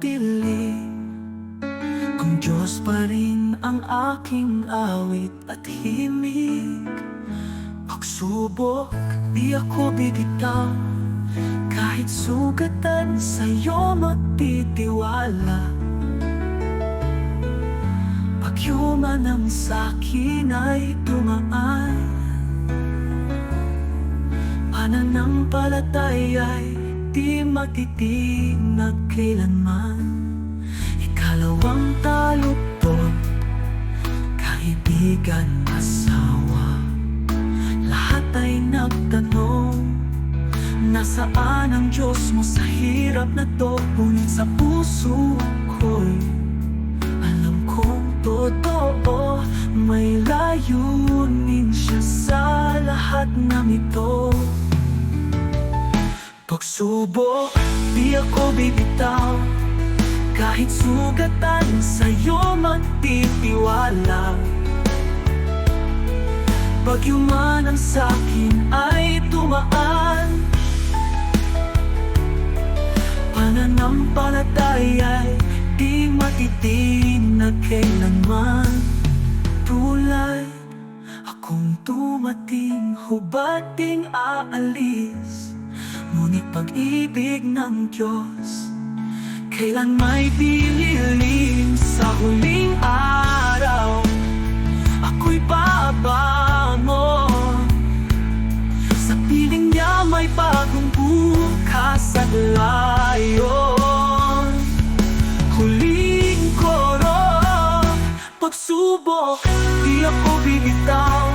madilim, kung Diyos pa rin ang aking awit at himig. Pagsubok, di ako bibitaw, kahit sugatan sa'yo magtitiwala. Bagyo man ang sa'kin ay dumaan, pananampalataya'y di matitinag kailanman. Ikalawang taluktot, kaibigan, asawa, lahat ay nagtanong, nasaan ang Diyos mo sa hirap na to? Ngunit sa puso ko'y alam kong totoo, may layunin siya sa lahat ng ito. Pagsubok, di ako bibitaw, kahit sugatan sa'yo magtitiwala. Bagyo man ang sa'kin ay tumaan, pananampalataya'y di matitinag kailanman. Tulad akong dumating, hubad ding aalis, ngunit pag-ibig ng Diyos kailan may dililim. Sa huling araw, ako'y babangon, sa piling niya may bagong bukas at layon. Huling koro, pagsubok, di ako bibitaw,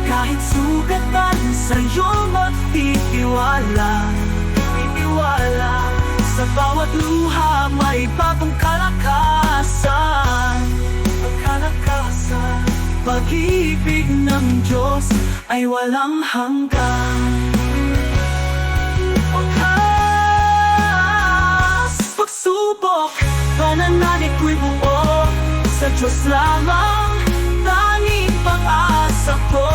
kahit sugatan sa'yo magtitiwala. Sa bawat luha may bagong kalakasan. Pag-ibig ng Diyos ay walang hanggan. Pagsubok, pananalig ko'y buo, sa Diyos lamang tanging pag-asa ko.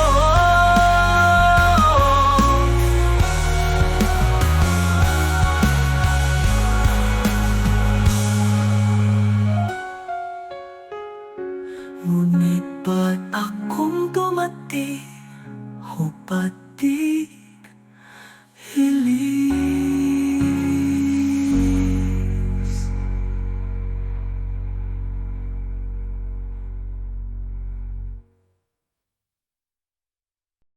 Ngunit ba't akong dumati, o ba't di